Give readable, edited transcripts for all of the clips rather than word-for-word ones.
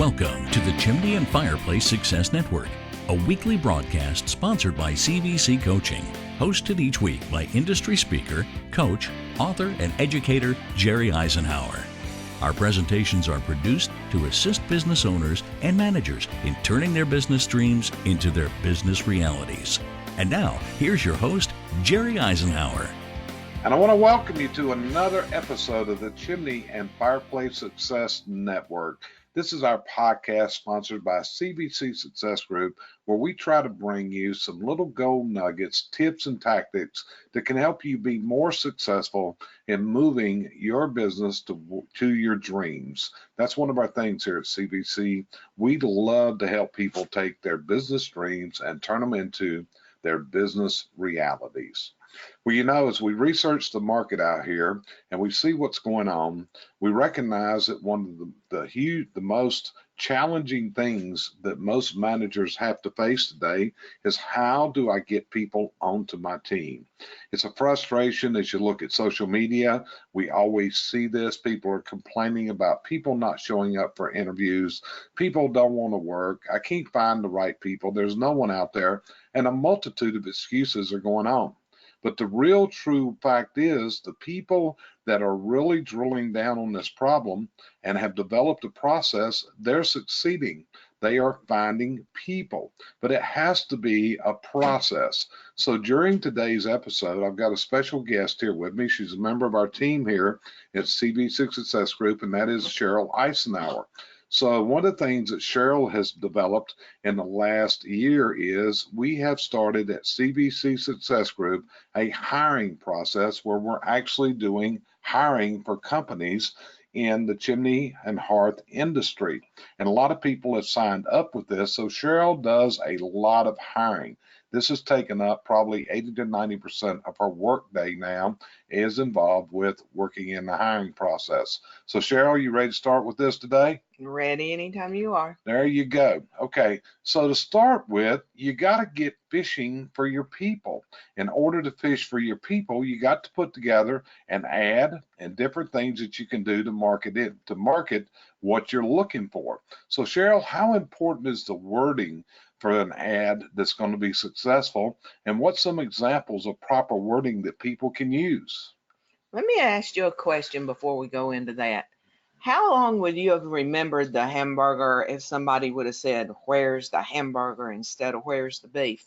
Welcome to the Chimney and Fireplace Success Network, a weekly broadcast sponsored by CVC Coaching, hosted each week by industry speaker, coach, author, and educator Sheryl Isenhour. Our presentations are produced to assist business owners and managers in turning their business dreams into their business realities. And now, here's your host, Sheryl Isenhour. And I want to welcome you to another episode of the Chimney and Fireplace Success Network. This is our podcast sponsored by CVC Success Group, where we try to bring you some little gold nuggets, tips, and tactics that can help you be more successful in moving your business to your dreams. That's one of our things here at CVC. We love to help people take their business dreams and turn them into their business realities. Well, you know, as we research the market out here and we see what's going on, we recognize that one of the most challenging things that most managers have to face today is, how do I get people onto my team? It's a frustration as you look at social media. We always see this. People are complaining about people not showing up for interviews. People don't want to work. I can't find the right people. There's no one out there. And a multitude of excuses are going on. But the real true fact is, the people that are really drilling down on this problem and have developed a process, they're succeeding. They are finding people, but it has to be a process. So during today's episode, I've got a special guest here with me. She's a member of our team here at CVC Success Group, and that is Sheryl Isenhour. So one of the things that Sheryl has developed in the last year is, we have started at CVC Success Group a hiring process where we're actually doing hiring for companies in the chimney and hearth industry. And a lot of people have signed up with this. So Sheryl does a lot of hiring. This has taken up probably 80 to 90% of her workday now, is involved with working in the hiring process. So Sheryl, you ready to start with this today? Ready anytime you are. There you go. Okay, so to start with, you got to get fishing for your people. In order to fish for your people, you got to put together an ad and different things that you can do to market what you're looking for. So Sheryl, how important is the wording for an ad that's going to be successful, and what's some examples of proper wording that people can use? Let me ask you a question before we go into that. How long would you have remembered the hamburger if somebody would have said, "Where's the hamburger?" instead of "Where's the beef"?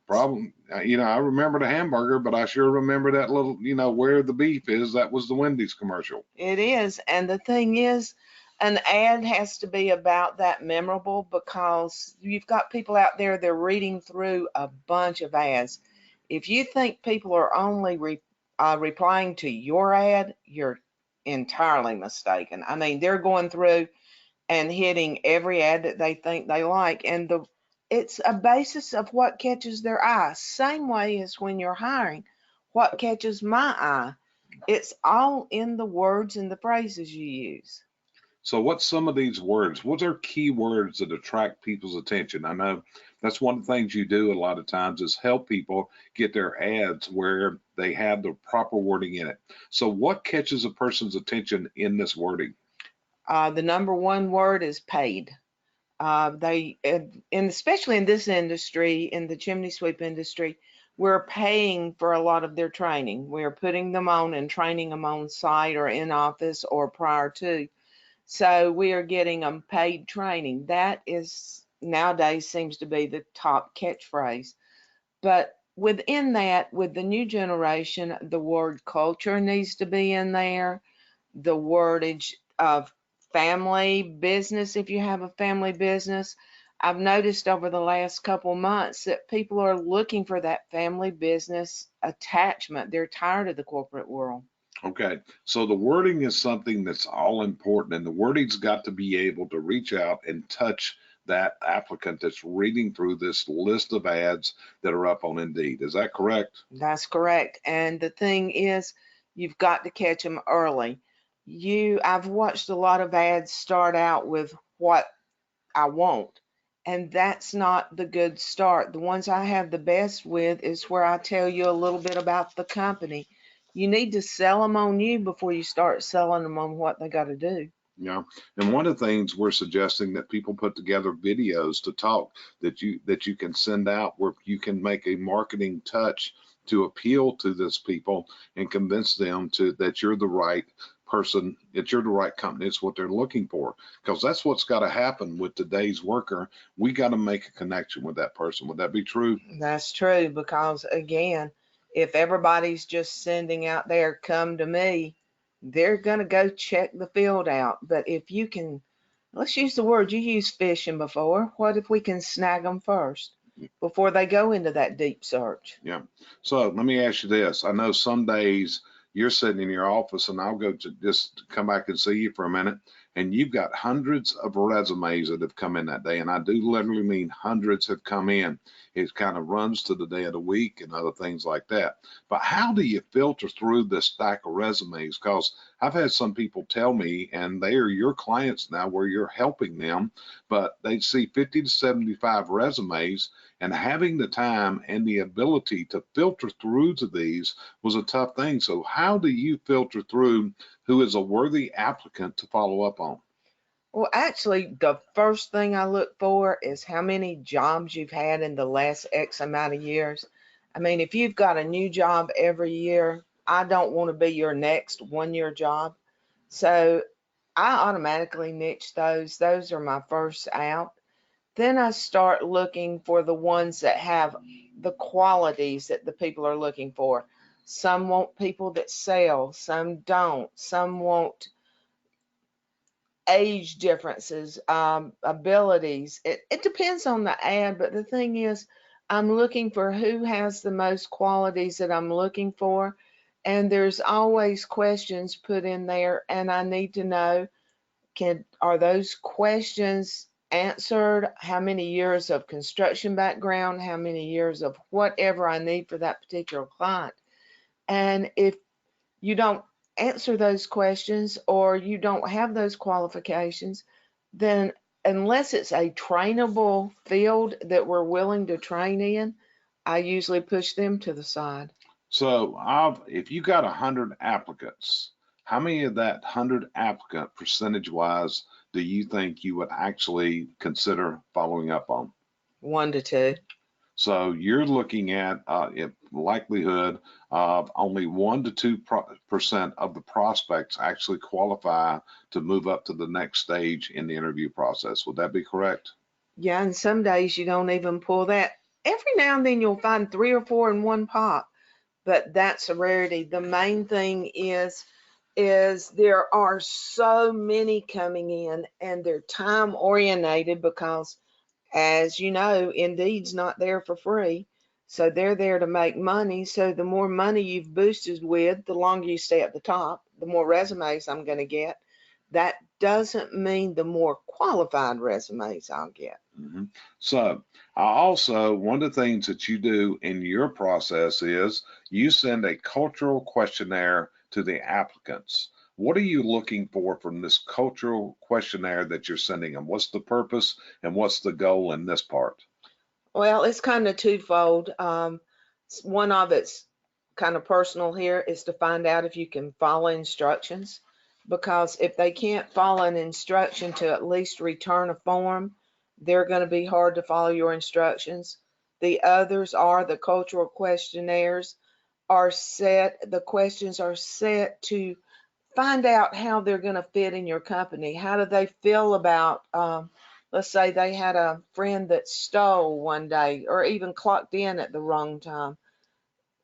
Problem, I remember the hamburger, but I sure remember that little, where the beef is. That was the Wendy's commercial. It is, and the thing is, an ad has to be about that memorable, because you've got people out there, they're reading through a bunch of ads. If you think people are only replying to your ad, you're entirely mistaken. I mean, they're going through and hitting every ad that they think they like, and it's a basis of what catches their eye. Same way as when you're hiring, what catches my eye. It's all in the words and the phrases you use. So what's some of these words? What are key words that attract people's attention? I know that's one of the things you do a lot of times, is help people get their ads where they have the proper wording in it. So what catches a person's attention in this wording? The number one word is paid. And especially in this industry, in the chimney sweep industry, we're paying for a lot of their training. We're putting them on and training them on site or in office or prior to. So we are getting them paid training. That is nowadays seems to be the top catchphrase. But within that, with the new generation, the word culture needs to be in there. The wordage of family business, if you have a family business. I've noticed over the last couple months that people are looking for that family business attachment. They're tired of the corporate world. Okay, so the wording is something that's all important, and the wording's got to be able to reach out and touch that applicant that's reading through this list of ads that are up on Indeed. Is that correct? That's correct. And the thing is, you've got to catch them early. I've watched a lot of ads start out with "what I want," and that's not the good start. The ones I have the best with is where I tell you a little bit about the company. You need to sell them on you before you start selling them on what they got to do. Yeah, and one of the things we're suggesting that people put together videos to talk that you can send out where you can make a marketing touch to appeal to this people and convince them to that you're the right person, that you're the right company. It's what they're looking for, because that's what's got to happen with today's worker. We got to make a connection with that person. Would that be true? That's true, because again, if everybody's just sending out there, come to me, they're going to go check the field out. But if you can, let's use the word you used fishing before. What if we can snag them first before they go into that deep search? Yeah. So let me ask you this. I know some days you're sitting in your office and I'll go to just come back and see you for a minute, and you've got hundreds of resumes that have come in that day. And I do literally mean hundreds have come in. It kind of runs to the day of the week and other things like that. But how do you filter through this stack of resumes? Because I've had some people tell me, and they are your clients now where you're helping them, but they see 50 to 75 resumes, and having the time and the ability to filter through to these was a tough thing. So how do you filter through who is a worthy applicant to follow up on? Well, actually, the first thing I look for is how many jobs you've had in the last X amount of years. I mean, if you've got a new job every year, I don't want to be your next 1 year job. So I automatically niche those. Those are my first out. Then I start looking for the ones that have the qualities that the people are looking for. Some want people that sell, some don't. Some want age differences, abilities. It depends on the ad, but the thing is, I'm looking for who has the most qualities that I'm looking for. And there's always questions put in there, and I need to know, are those questions answered? How many years of construction background? How many years of whatever I need for that particular client? And if you don't answer those questions or you don't have those qualifications, then unless it's a trainable field that we're willing to train in, I usually push them to the side. So if you got 100 applicants, how many of that 100 applicant percentage wise do you think you would actually consider following up on? 1 to 2. So you're looking at likelihood of only 1 to 2% of the prospects actually qualify to move up to the next stage in the interview process. Would that be correct? Yeah, and some days you don't even pull that. Every now and then you'll find 3 or 4 in one pot, but that's a rarity. The main thing is there are so many coming in, and they're time orientated because, as you know, Indeed's not there for free. So they're there to make money. So the more money you've boosted with, the longer you stay at the top, the more resumes I'm going to get. That doesn't mean the more qualified resumes I'll get. Mm-hmm. So one of the things that you do in your process is you send a cultural questionnaire to the applicants. What are you looking for from this cultural questionnaire that you're sending them? What's the purpose and what's the goal in this part? Well, it's kind of twofold. One of it's kind of personal here is to find out if you can follow instructions, because if they can't follow an instruction to at least return a form, they're going to be hard to follow your instructions. The others are the cultural questionnaires the questions are set to find out how they're going to fit in your company. How do they feel about, let's say they had a friend that stole one day or even clocked in at the wrong time.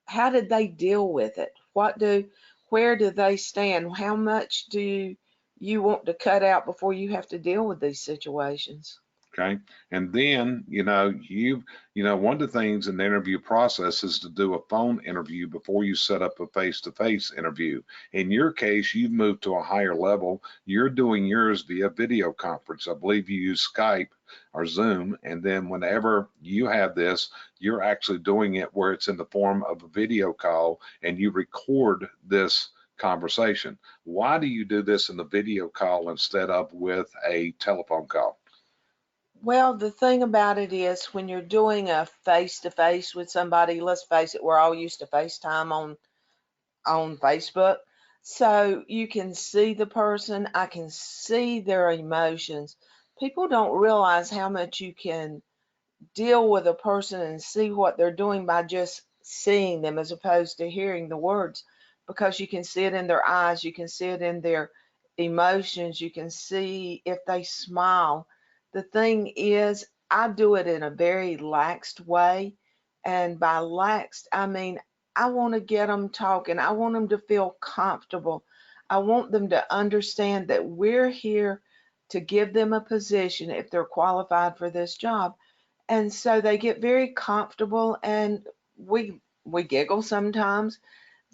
How did they deal with it? Where do they stand? How much do you want to cut out before you have to deal with these situations? Okay. And then, one of the things in the interview process is to do a phone interview before you set up a face-to-face interview. In your case, you've moved to a higher level. You're doing yours via video conference. I believe you use Skype or Zoom. And then whenever you have this, you're actually doing it where it's in the form of a video call and you record this conversation. Why do you do this in the video call instead of with a telephone call? Well, the thing about it is when you're doing a face-to-face with somebody, let's face it, we're all used to FaceTime on Facebook. So you can see the person, I can see their emotions. People don't realize how much you can deal with a person and see what they're doing by just seeing them as opposed to hearing the words, because you can see it in their eyes, you can see it in their emotions, you can see if they smile. The thing is, I do it in a very laxed way, and by laxed I mean I want to get them talking, I want them to feel comfortable, I want them to understand that we're here to give them a position if they're qualified for this job. And so they get very comfortable, and we giggle sometimes,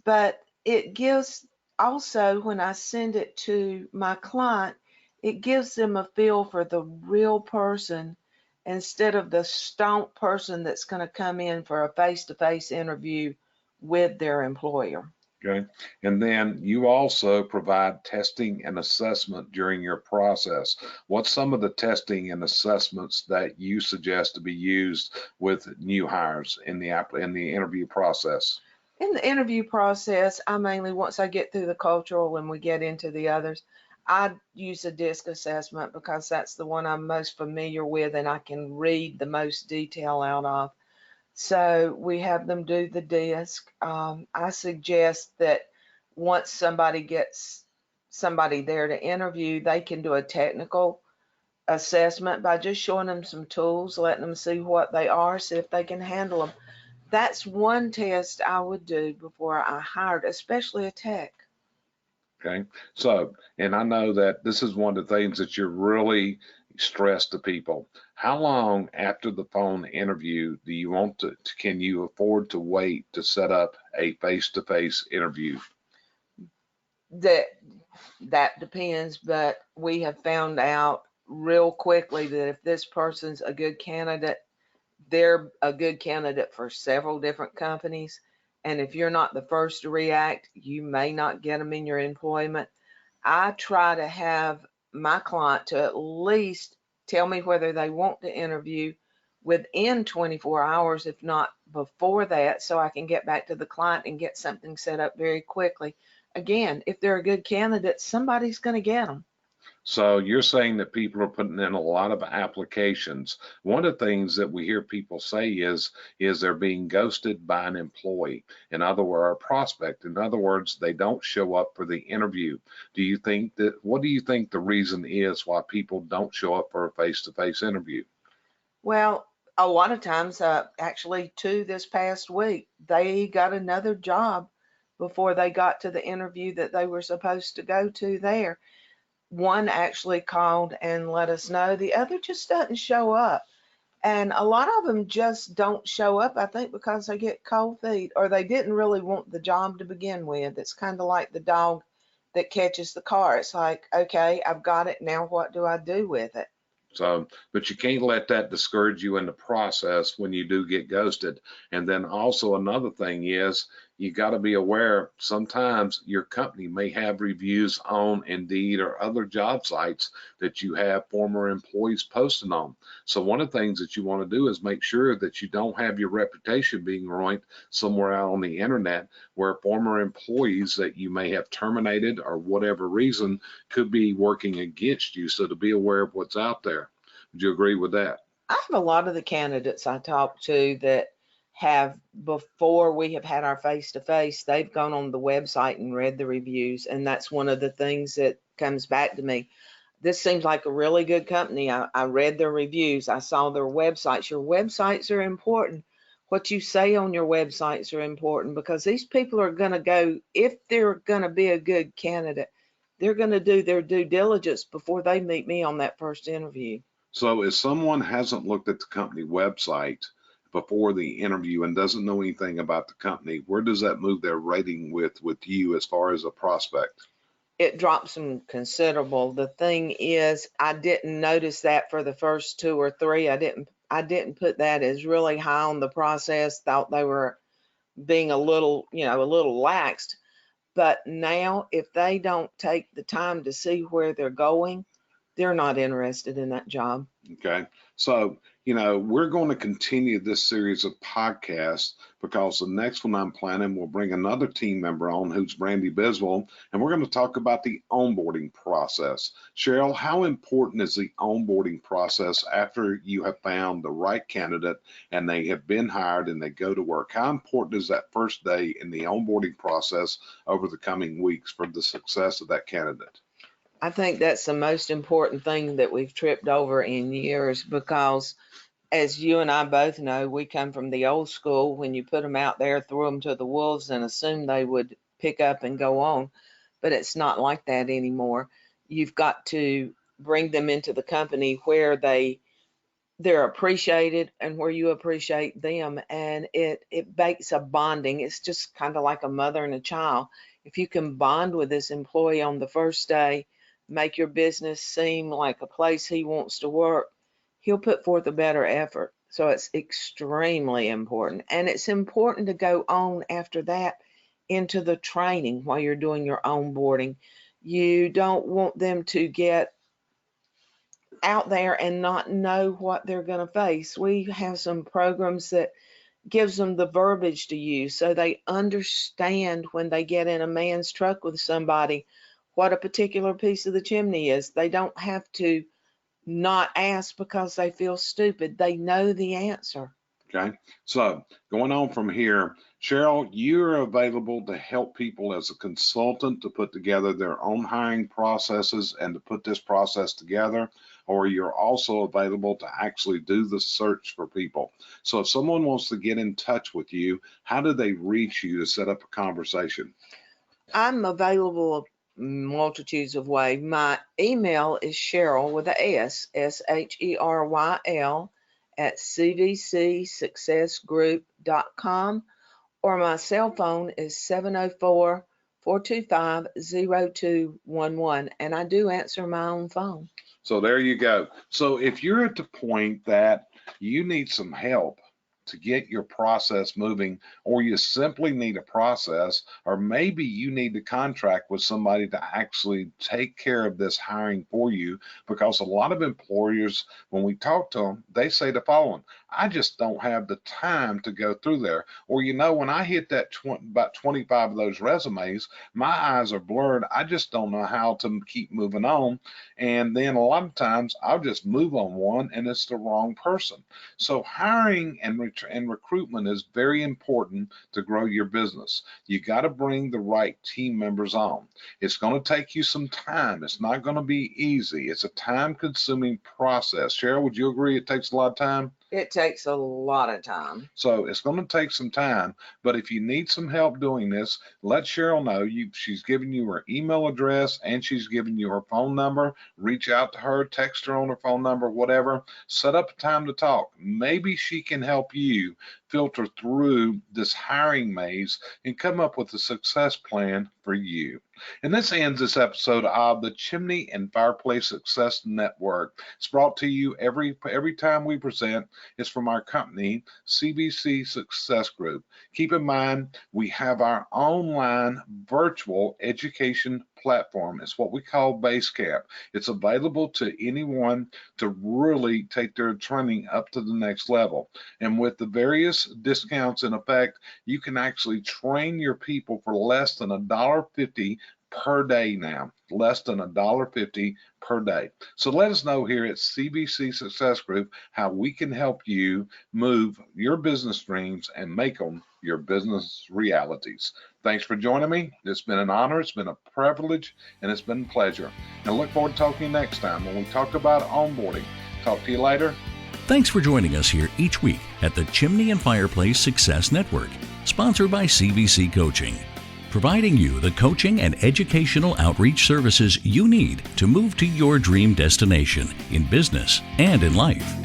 but it gives, also when I send it to my client, it gives them a feel for the real person instead of the stomp person that's going to come in for a face-to-face interview with their employer. Okay. And then you also provide testing and assessment during your process. What's some of the testing and assessments that you suggest to be used with new hires in the interview process? In the interview process, I mainly, once I get through the cultural and we get into the others, I use a DISC assessment because that's the one I'm most familiar with and I can read the most detail out of. So we have them do the DISC. I suggest that once somebody gets somebody there to interview, they can do a technical assessment by just showing them some tools, letting them see what they are, see if they can handle them. That's one test I would do before I hired, especially a tech. Okay. So, and I know that this is one of the things that you're really stress to people. How long after the phone interview do you want to, can you afford to wait to set up a face-to-face interview? That that depends, but we have found out real quickly that if this person's a good candidate, they're a good candidate for several different companies. And if you're not the first to react, you may not get them in your employment. I try to have my client to at least tell me whether they want to interview within 24 hours, if not before that, so I can get back to the client and get something set up very quickly. Again, if they're a good candidate, somebody's going to get them. So you're saying that people are putting in a lot of applications. One of the things that we hear people say is they're being ghosted by an employee. In other words, a prospect. In other words, they don't show up for the interview. What do you think the reason is why people don't show up for a face-to-face interview? Well, a lot of times, actually, two this past week, they got another job before they got to the interview that they were supposed to go to there. One actually called and let us know. The other just doesn't show up. And a lot of them just don't show up, I think, because they get cold feet or they didn't really want the job to begin with. It's kind of like the dog that catches the car. It's like, okay, I've got it. Now what do I do with it? So, but you can't let that discourage you in the process when you do get ghosted. And then also another thing is you got to be aware sometimes your company may have reviews on Indeed or other job sites that you have former employees posting on. So one of the things that you want to do is make sure that you don't have your reputation being ruined somewhere out on the internet where former employees that you may have terminated or whatever reason could be working against you. So to be aware of what's out there. Would you agree with that? I have a lot of the candidates I talk to that have, before we have had our face to face, they've gone on the website and read the reviews. And that's one of the things that comes back to me. This seems like a really good company. I read their reviews. I saw their websites. Your websites are important. What you say on your websites are important because these people are going to go, if they're going to be a good candidate, they're going to do their due diligence before they meet me on that first interview. So if someone hasn't looked at the company website before the interview and doesn't know anything about the company, where does that move their rating with you as far as a prospect? It drops them considerable. The thing is, I didn't notice that for the first two or three. I didn't put that as really high on the process. Thought they were being a little laxed. But now, if they don't take the time to see where they're going, they're not interested in that job. Okay. So, we're going to continue this series of podcasts because the next one I'm planning will bring another team member on who's Brandy Biswell, and we're going to talk about the onboarding process. Sheryl, how important is the onboarding process after you have found the right candidate and they have been hired and they go to work? How important is that first day in the onboarding process over the coming weeks for the success of that candidate? I think that's the most important thing that we've tripped over in years, because as you and I both know, we come from the old school. When you put them out there, throw them to the wolves and assume they would pick up and go on. But it's not like that anymore. You've got to bring them into the company where they're appreciated and where you appreciate them. And it makes a bonding. It's just kind of like a mother and a child. If you can bond with this employee on the first day, make your business seem like a place he wants to work, he'll put forth a better effort. So it's extremely important. And it's important to go on after that into the training while you're doing your onboarding. You don't want them to get out there and not know what they're going to face. We have some programs that gives them the verbiage to use so they understand when they get in a man's truck with somebody what a particular piece of the chimney is. They don't have to not ask because they feel stupid. They know the answer. Okay, so going on from here, Sheryl, you're available to help people as a consultant to put together their own hiring processes and to put this process together, or you're also available to actually do the search for people. So if someone wants to get in touch with you, how do they reach you to set up a conversation? I'm available multitudes of ways. My email is Sheryl with a S, Sheryl at cvcsuccessgroup.com, or my cell phone is 704-425-0211, and I do answer my own phone. So there you go. So if you're at the point that you need some help to get your process moving, or you simply need a process, or maybe you need to contract with somebody to actually take care of this hiring for you, because a lot of employers, when we talk to them, they say the following: I just don't have the time to go through there. Or, when I hit that about 25 of those resumes, my eyes are blurred. I just don't know how to keep moving on. And then a lot of times I'll just move on one and it's the wrong person. So hiring and recruitment is very important to grow your business. You got to bring the right team members on. It's going to take you some time. It's not going to be easy. It's a time-consuming process. Sheryl, would you agree it takes a lot of time? It takes a lot of time. So it's going to take some time, but if you need some help doing this, let Sheryl know. She's given you her email address and she's given you her phone number. Reach out to her, text her on her phone number, whatever. Set up a time to talk. Maybe she can help you filter through this hiring maze and come up with a success plan for you. And this ends this episode of the Chimney and Fireplace Success Network. It's brought to you every time we present. It's from our company, CVC Success Group. Keep in mind, we have our online virtual education platform. It's what we call Basecamp. It's available to anyone to really take their training up to the next level. And with the various discounts in effect, you can actually train your people for less than $1.50 per day now, less than $1.50 per day. So let us know here at CVC Success Group how we can help you move your business dreams and make them your business realities. Thanks for joining me. It's been an honor, it's been a privilege, and it's been a pleasure. And I look forward to talking to you next time when we talk about onboarding. Talk to you later. Thanks for joining us here each week at the Chimney and Fireplace Success Network, sponsored by CVC Coaching, providing you the coaching and educational outreach services you need to move to your dream destination in business and in life.